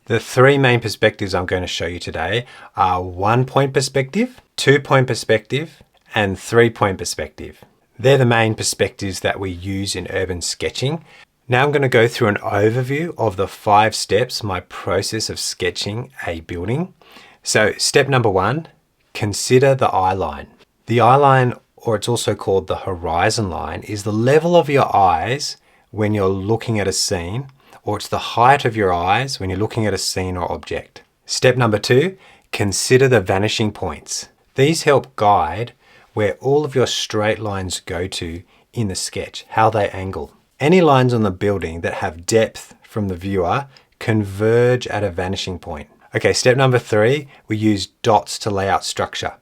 The three main perspectives I'm going to show you today are 1-point perspective, 2-point perspective, and 3-point perspective. They're the main perspectives that we use in urban sketching. Now I'm going to go through an overview of the 5 steps, my process of sketching a building. So step number 1, consider the eye line. The eye line, or it's also called the horizon line, is the level of your eyes when you're looking at a scene, or it's the height of your eyes when you're looking at a scene or object. Step number 2, consider the vanishing points. These help guide where all of your straight lines go to in the sketch, how they angle. Any lines on the building that have depth from the viewer converge at a vanishing point. Okay, step number 3, we use dots to lay out structure.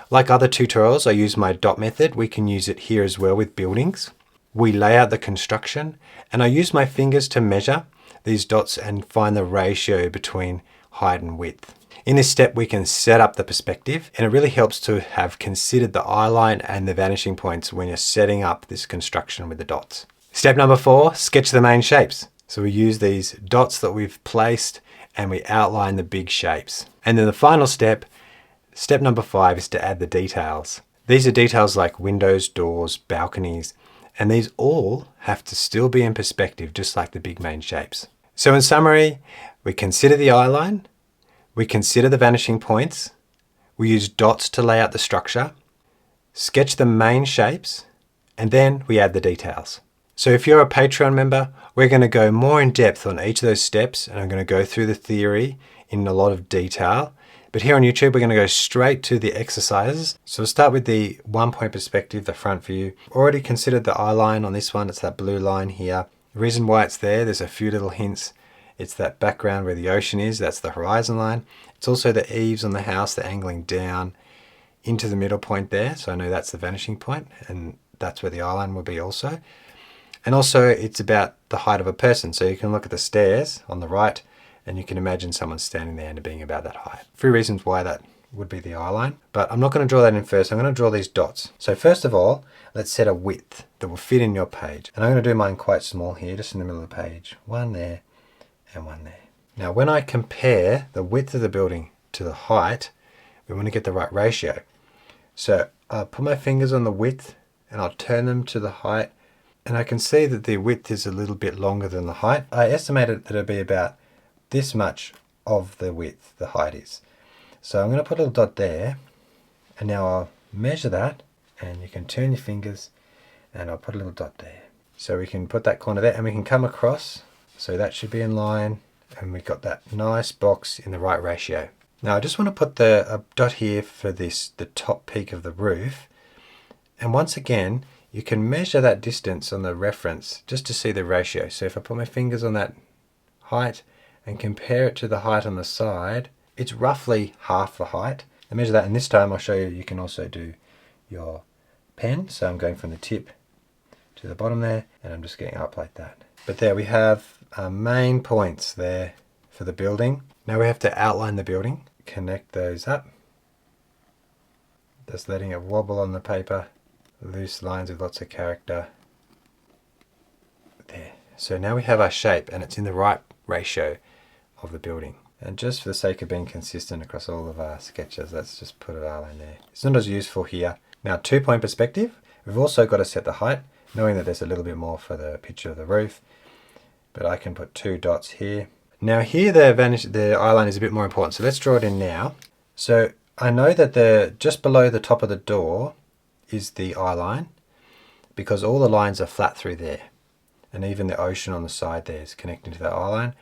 Like other tutorials, I use my dot method. We can use it here as well with buildings. We lay out the construction, and I use my fingers to measure these dots and find the ratio between height and width. In this step, we can set up the perspective, and it really helps to have considered the eye line and the vanishing points when you're setting up this construction with the dots. Step number 4, sketch the main shapes. So we use these dots that we've placed and we outline the big shapes. And then the final step, step number 5, is to add the details. These are details like windows, doors, balconies, and these all have to still be in perspective, just like the big main shapes. So in summary, we consider the eye line, we consider the vanishing points, we use dots to lay out the structure, sketch the main shapes, and then we add the details. So if you're a Patreon member, we're going to go more in depth on each of those steps, and I'm going to go through the theory in a lot of detail. But here on YouTube, we're going to go straight to the exercises. So we'll start with the 1-point perspective, the front view. Already considered the eye line on this one. It's that blue line here. The reason why it's there's a few little hints. It's that background where the ocean is. That's the horizon line. It's also the eaves on the house. They're angling down into the middle point there. So I know that's the vanishing point, and that's where the eye line will be also. And also it's about the height of a person. So you can look at the stairs on the right, and you can imagine someone standing there and being about that height. 3 reasons why that would be the eye line, but I'm not going to draw that in first. I'm going to draw these dots. So first of all, let's set a width that will fit in your page. And I'm going to do mine quite small here, just in the middle of the page. 1 there and 1 there. Now, when I compare the width of the building to the height, we want to get the right ratio. So I'll put my fingers on the width and I'll turn them to the height. And I can see that the width is a little bit longer than the height. I estimated that it'd be about this much of the width the height is. So I'm going to put a little dot there, and now I'll measure that, and you can turn your fingers and I'll put a little dot there. So we can put that corner there and we can come across, so that should be in line, and we've got that nice box in the right ratio. Now I just want to put a dot here for the top peak of the roof, and once again you can measure that distance on the reference just to see the ratio. So if I put my fingers on that height and compare it to the height on the side, it's roughly half the height. I measure that, and this time I'll show you, you can also do your pen. So I'm going from the tip to the bottom there, and I'm just getting up like that. But there we have our main points there for the building. Now we have to outline the building, connect those up. Just letting it wobble on the paper, loose lines with lots of character. There. So now we have our shape, and it's in the right ratio of the building. And just for the sake of being consistent across all of our sketches, let's just put an outline there. It's not as useful here. Now 2-point perspective, we've also got to set the height, knowing that there's a little bit more for the picture of the roof, but I can put 2 dots here. Now here the eye line is a bit more important, so let's draw it in now. So I know that just below the top of the door is the eye line, because all the lines are flat through there, and even the ocean on the side there is connecting to that eye line.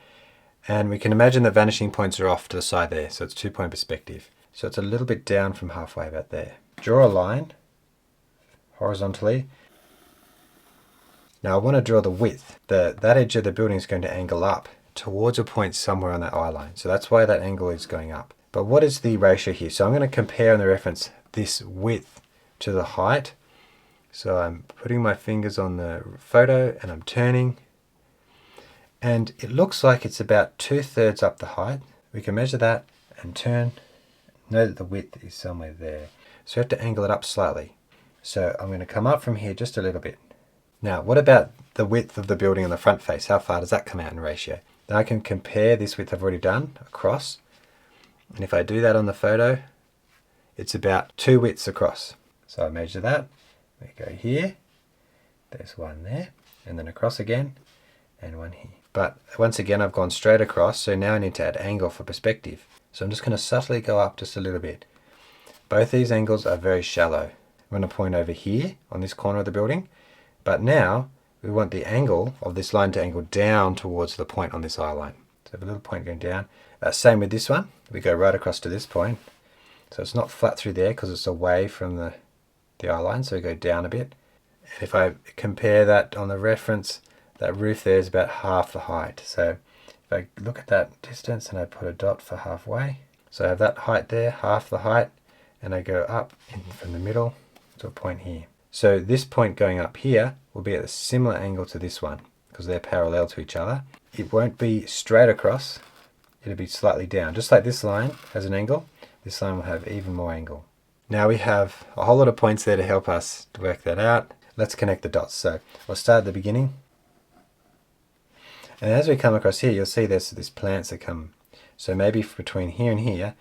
And we can imagine the vanishing points are off to the side there, so it's 2-point perspective. So it's a little bit down from halfway about there. Draw a line horizontally. Now I want to draw the width. That edge of the building is going to angle up towards a point somewhere on that eye line. So that's why that angle is going up. But what is the ratio here? So I'm going to compare on the reference this width to the height. So I'm putting my fingers on the photo and I'm turning. And it looks like it's about 2/3 up the height. We can measure that and turn. Know that the width is somewhere there. So we have to angle it up slightly. So I'm going to come up from here just a little bit. Now, what about the width of the building on the front face? How far does that come out in ratio? Now I can compare this width I've already done across. And if I do that on the photo, it's about 2 widths across. So I measure that. We go here. There's one there. And then across again. And one here. But once again, I've gone straight across. So now I need to add angle for perspective. So I'm just going to subtly go up just a little bit. Both these angles are very shallow. I'm going to point over here on this corner of the building. But now we want the angle of this line to angle down towards the point on this eye line. So I have a little point going down. Same with this one. We go right across to this point. So it's not flat through there because it's away from the eye line. So we go down a bit. And if I compare that on the reference, that roof there is about half the height. So if I look at that distance and I put a dot for halfway. So I have that height there, half the height. And I go up from the middle to a point here. So this point going up here will be at a similar angle to this one because they're parallel to each other. It won't be straight across, it'll be slightly down. Just like this line has an angle, this line will have even more angle. Now we have a whole lot of points there to help us to work that out. Let's connect the dots. So we'll start at the beginning. And as we come across here, you'll see there's these plants that come. So maybe between here and here,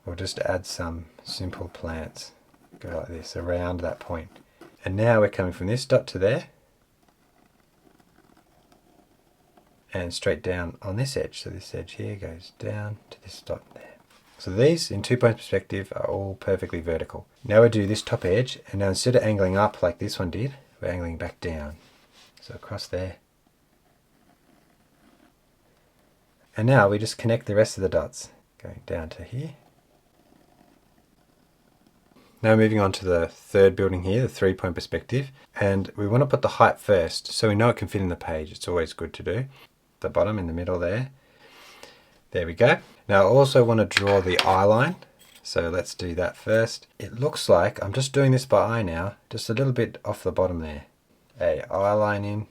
we'll just add some simple plants. Go like this around that point. And now we're coming from this dot to there. And straight down on this edge. So this edge here goes down to this dot there. So these, in 2-point perspective, are all perfectly vertical. Now we do this top edge, and now instead of angling up like this one did, we're angling back down. So across there. And now we just connect the rest of the dots. Going down to here. Now moving on to the third building here, the 3-point perspective, and we want to put the height first so we know it can fit in the page. It's always good to do. The bottom in the middle there. There we go. Now I also want to draw the eye line, so let's do that first. It looks like, I'm just doing this by eye now, just a little bit off the bottom there. A eye line in.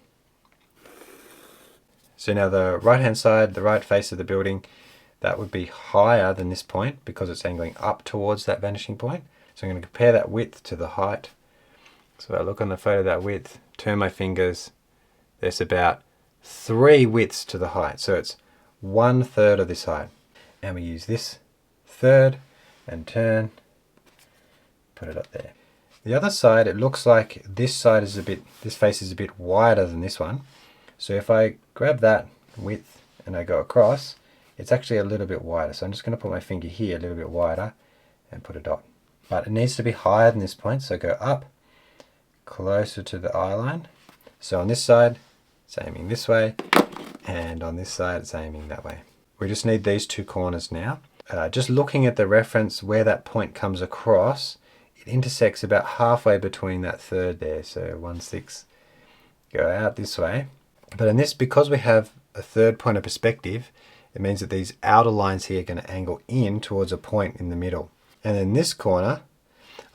So now the right hand side, the right face of the building, that would be higher than this point because it's angling up towards that vanishing point. So I'm going to compare that width to the height. So I look on the photo, that width, turn my fingers, there's about 3 widths to the height. So it's 1/3 of this height. And we use this third and turn, put it up there. The other side, it looks like this side is this face is a bit wider than this one. So if I grab that width and I go across, it's actually a little bit wider. So I'm just going to put my finger here a little bit wider and put a dot. But it needs to be higher than this point, so go up, closer to the eye line. So on this side, it's aiming this way, and on this side, it's aiming that way. We just need these 2 corners now. Just looking at the reference where that point comes across, it intersects about halfway between that third there, so 1/6. Go out this way. But in this, because we have a 3rd point of perspective, it means that these outer lines here are going to angle in towards a point in the middle. And in this corner,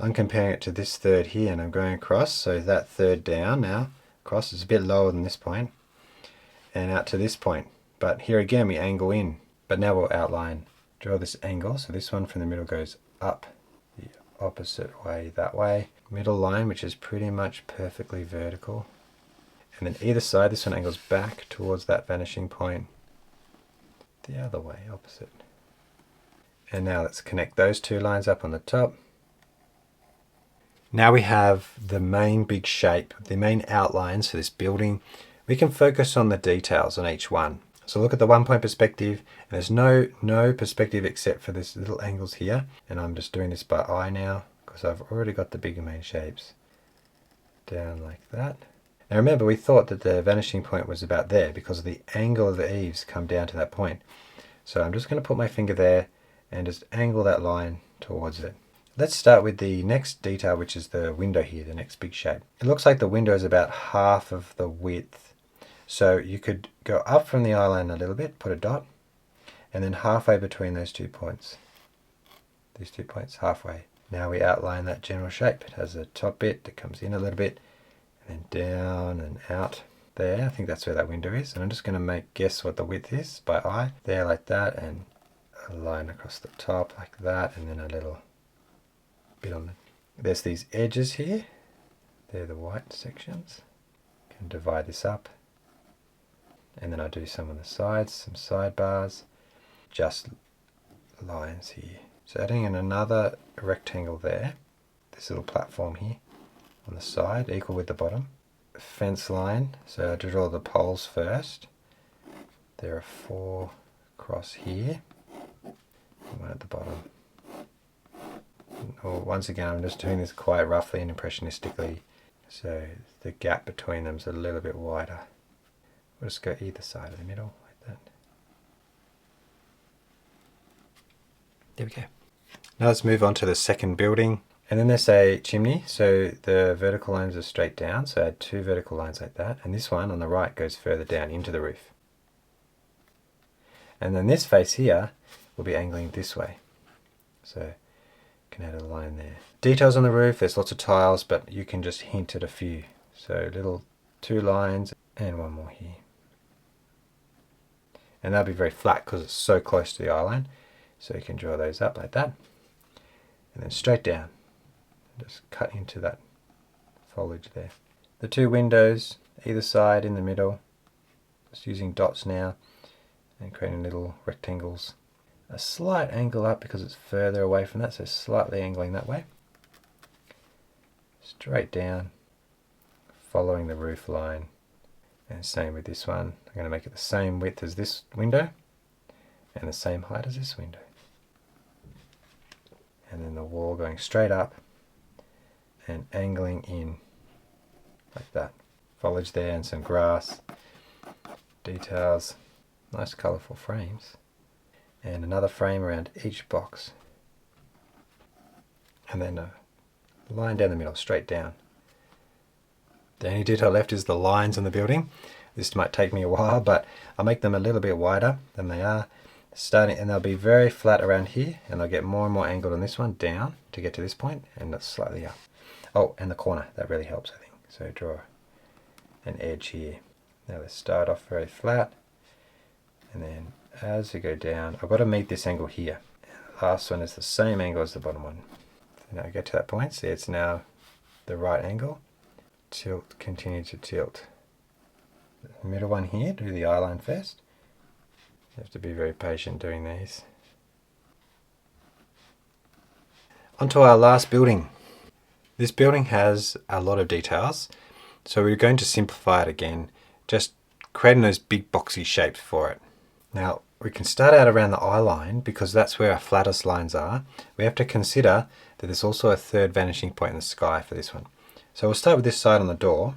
I'm comparing it to this third here, and I'm going across, so that third down now, across is a bit lower than this point, and out to this point. But here again, we angle in, but now we'll outline, draw this angle, so this one from the middle goes up the opposite way, that way. Middle line, which is pretty much perfectly vertical. And then either side, this one angles back towards that vanishing point, the other way, opposite. And now let's connect those 2 lines up on the top. Now we have the main big shape, the main outlines for this building. We can focus on the details on each one. So look at the 1-point perspective, and there's no perspective except for this little angles here. And I'm just doing this by eye now because I've already got the bigger main shapes. Down like that. Now remember, we thought that the vanishing point was about there because the angle of the eaves come down to that point. So I'm just going to put my finger there and just angle that line towards it. Let's start with the next detail, which is the window here, the next big shape. It looks like the window is about half of the width. So you could go up from the eye line a little bit, put a dot, and then halfway between those 2 points. These 2 points, halfway. Now we outline that general shape. It has a top bit that comes in a little bit, and then down and out there. I think that's where that window is. And I'm just going to guess what the width is by eye. There like that, and a line across the top like that, and then a little bit on the... There's these edges here. They're the white sections. Can divide this up. And then I do some on the sides, some sidebars, just lines here. So adding in another rectangle there, this little platform here on the side, equal with the bottom. Fence line, so I draw the poles first. There are 4 across here, and 1 at the bottom. Once again, I'm just doing this quite roughly and impressionistically, so the gap between them is a little bit wider. We'll just go either side of the middle like that. There we go. Now let's move on to the second building. And then there's a chimney, so the vertical lines are straight down, so add 2 vertical lines like that. And this one on the right goes further down into the roof. And then this face here will be angling this way. So you can add a line there. Details on the roof, there's lots of tiles, but you can just hint at a few. So little 2 lines and 1 more here. And that'll be very flat because it's so close to the eye line. So you can draw those up like that. And then straight down. Just cut into that foliage there. The 2 windows, either side, in the middle. Just using dots now and creating little rectangles. A slight angle up because it's further away from that, so slightly angling that way. Straight down, following the roof line. And same with this one. I'm going to make it the same width as this window and the same height as this window. And then the wall going straight up and angling in like that. Foliage there and some grass, details, nice colourful frames, and another frame around each box. And then a line down the middle, straight down. The only detail left is the lines on the building. This might take me a while, but I'll make them a little bit wider than they are. Starting, and they'll be very flat around here, and they'll get more and more angled on this one down to get to this point, and that's slightly up. Oh, and the corner, that really helps, I think. So draw an edge here. Now let's start off very flat, and then as we go down, I've got to meet this angle here. The last one is the same angle as the bottom one. So now I get to that point, see it's now the right angle. Tilt, continue to tilt. The middle one here, do the eye line first. You have to be very patient doing these. Onto our last building. This building has a lot of details, so we're going to simplify it again, just creating those big boxy shapes for it. Now we can start out around the eye line because that's where our flattest lines are. We have to consider that there's also a 3rd vanishing point in the sky for this one. So we'll start with this side on the door.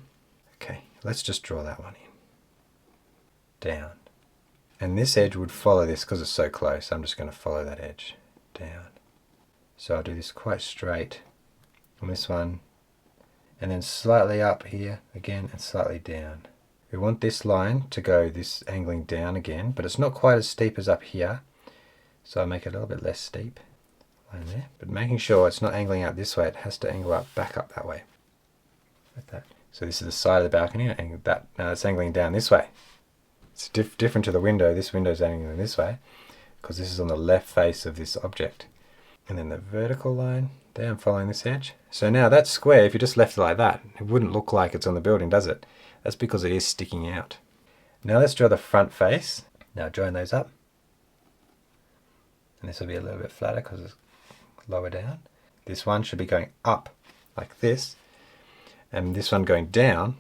Okay, let's just draw that one in. Down. And this edge would follow this because it's so close. I'm just going to follow that edge down. So I'll do this quite straight on this one, and then slightly up here again and slightly down. We want this line to go this angling down again, but it's not quite as steep as up here. So I'll make it a little bit less steep. Line there, but making sure it's not angling out this way, it has to angle up back up that way. Like that. So this is the side of the balcony, and that now it's angling down this way. It's different to the window. This window is angling this way because this is on the left face of this object. And then the vertical line there, I'm following this edge. So now that square, if you just left it like that, it wouldn't look like it's on the building, does it? That's because it is sticking out. Now let's draw the front face. Now join those up. And this will be a little bit flatter because it's lower down. This one should be going up like this. And this one going down.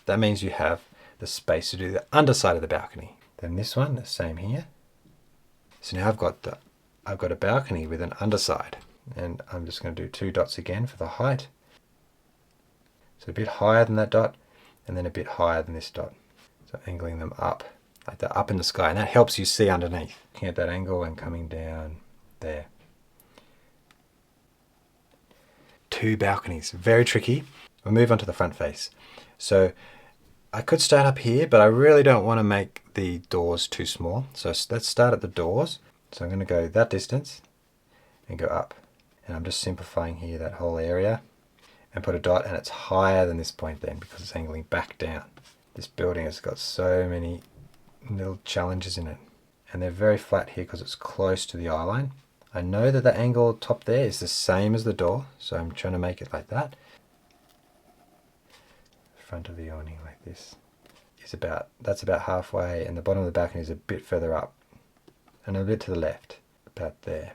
That means you have the space to do the underside of the balcony. Then this one, the same here. So now I've got a balcony with an underside, and I'm just going to do 2 dots again for the height. So a bit higher than that dot, and then a bit higher than this dot. So angling them up, like that, up in the sky, and that helps you see underneath. Looking at that angle and coming down there. 2 balconies, very tricky. We'll move on to the front face. So I could start up here, but I really don't want to make the doors too small. So let's start at the doors. So I'm going to go that distance and go up. And I'm just simplifying here that whole area and put a dot, and it's higher than this point then because it's angling back down. This building has got so many little challenges in it. And they're very flat here because it's close to the eye line. I know that the angle top there is the same as the door, so I'm trying to make it like that. Front of the awning like this. that's about halfway, and the bottom of the balcony is a bit further up and a bit to the left, about there.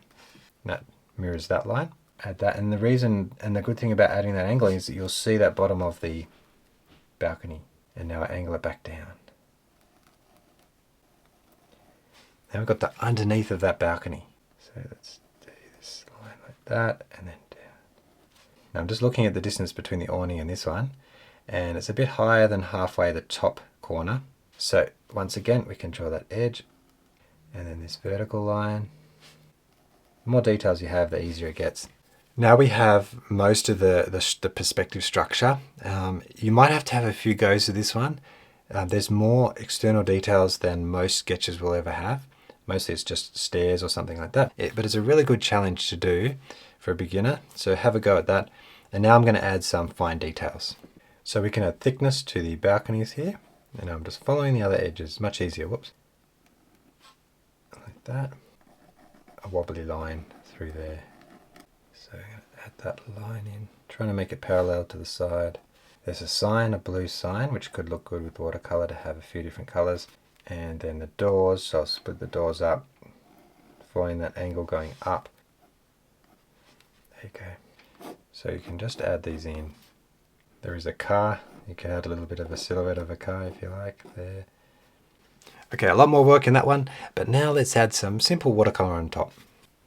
And that mirrors that line. Add that, and the good thing about adding that angling is that you'll see that bottom of the balcony. And now I angle it back down. Now we've got the underneath of that balcony. So let's do this line like that, and then down. Now I'm just looking at the distance between the awning and this one, and it's a bit higher than halfway the top corner. So once again, we can draw that edge, and then this vertical line. The more details you have, the easier it gets. Now we have most of the perspective structure. You might have to have a few goes of this one. There's more external details than most sketches will ever have. Mostly it's just stairs or something like that. But it's a really good challenge to do for a beginner. So have a go at that. And now I'm going to add some fine details. So we can add thickness to the balconies here. And I'm just following the other edges. Much easier. Whoops. Like that. A wobbly line through there. So I'm going to add that line in, trying to make it parallel to the side. There's a sign, a blue sign, which could look good with watercolor to have a few different colors. And then the doors, so I'll split the doors up, following that angle going up. There you go. So you can just add these in. There is a car. You can add a little bit of a silhouette of a car if you like there. Okay, a lot more work in that one, but now let's add some simple watercolor on top.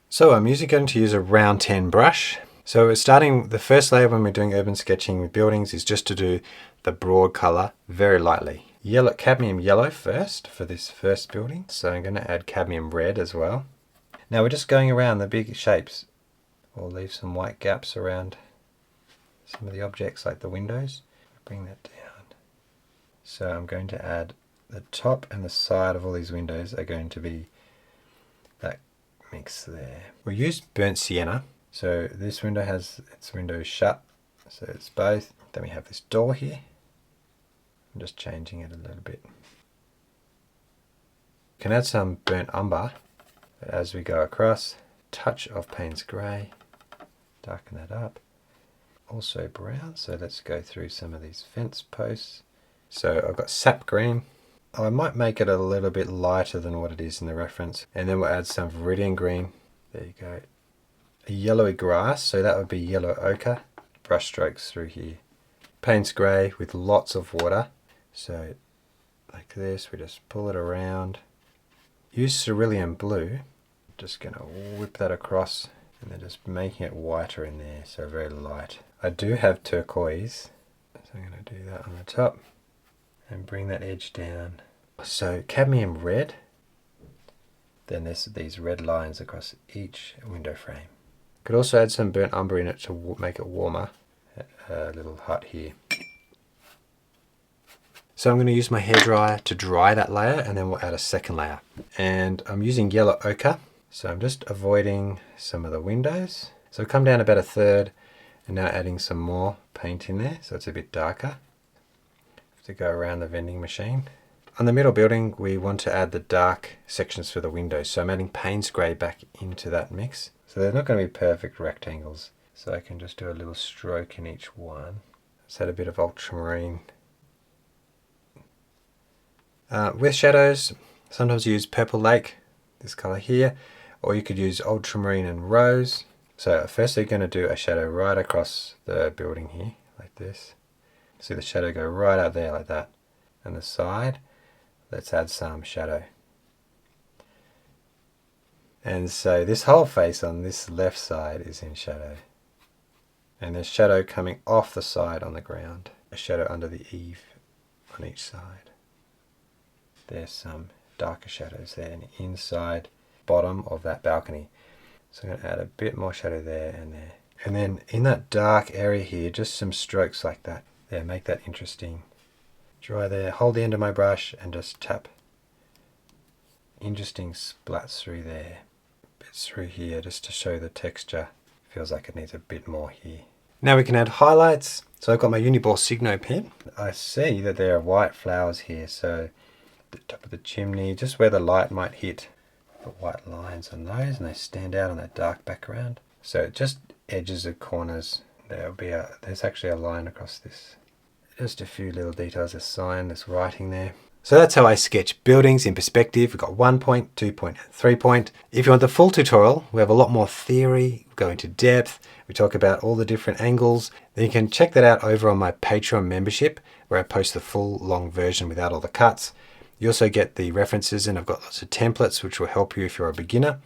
So I'm going to use a round 10 brush. So we're starting, the first layer when we're doing urban sketching with buildings is just to do the broad color very lightly. Cadmium yellow first for this first building. So I'm going to add cadmium red as well. Now we're just going around the big shapes. We'll leave some white gaps around some of the objects like the windows. Bring that down. So I'm going to add the top and the side of all these windows are going to be that mix there. We used burnt sienna, so this window has its windows shut, so it's both. Then we have this door here. I'm just changing it a little bit. You can add some burnt umber as we go across. Touch of Payne's grey, darken that up. Also brown, so let's go through some of these fence posts. So I've got sap green. I might make it a little bit lighter than what it is in the reference. And then we'll add some viridian green. There you go. A yellowy grass, so that would be yellow ochre. Brush strokes through here. Payne's grey with lots of water. So like this, we just pull it around. Use cerulean blue. Just going to whip that across and then just making it whiter in there, so very light. I do have turquoise, so I'm going to do that on the top. And bring that edge down. So cadmium red, then there's these red lines across each window frame. Could also add some burnt umber in it to make it warmer. A little hut here. So I'm going to use my hairdryer to dry that layer, and then we'll add a second layer. And I'm using yellow ochre, so I'm just avoiding some of the windows. So I've come down about a third, and now adding some more paint in there, so it's a bit darker. To go around the vending machine. On the middle building, we want to add the dark sections for the windows. So I'm adding Payne's grey back into that mix. So they're not going to be perfect rectangles. So I can just do a little stroke in each one. Let's add a bit of ultramarine. With shadows, sometimes use Purple Lake, this color here, or you could use ultramarine and rose. So first they're going to do a shadow right across the building here, like this. See the shadow go right out there like that. And the side, let's add some shadow. And so this whole face on this left side is in shadow. And there's shadow coming off the side on the ground. A shadow under the eave on each side. There's some darker shadows there, and inside bottom of that balcony. So I'm going to add a bit more shadow there and there. And then in that dark area here, just some strokes like that. There, make that interesting. Dry there, hold the end of my brush and just tap. Interesting splats through there. Bits through here just to show the texture. Feels like it needs a bit more here. Now we can add highlights. So I've got my Uniball Signo pen. I see that there are white flowers here, so the top of the chimney, just where the light might hit, put white lines on those and they stand out on that dark background. So just edges of corners, there's actually a line across this. Just a few little details, there's sign, there's writing there. So that's how I sketch buildings in perspective. We've got 1 point, 2 point, and 3 point. If you want the full tutorial, we have a lot more theory, we go into depth, we talk about all the different angles. Then you can check that out over on my Patreon membership, where I post the full long version without all the cuts. You also get the references, and I've got lots of templates which will help you if you're a beginner.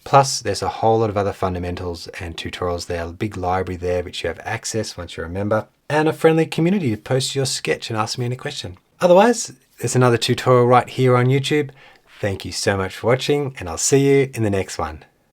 Plus, there's a whole lot of other fundamentals and tutorials there, a big library there which you have access once you're a member, and a friendly community to post your sketch and ask me any question. Otherwise, there's another tutorial right here on YouTube. Thank you so much for watching, and I'll see you in the next one.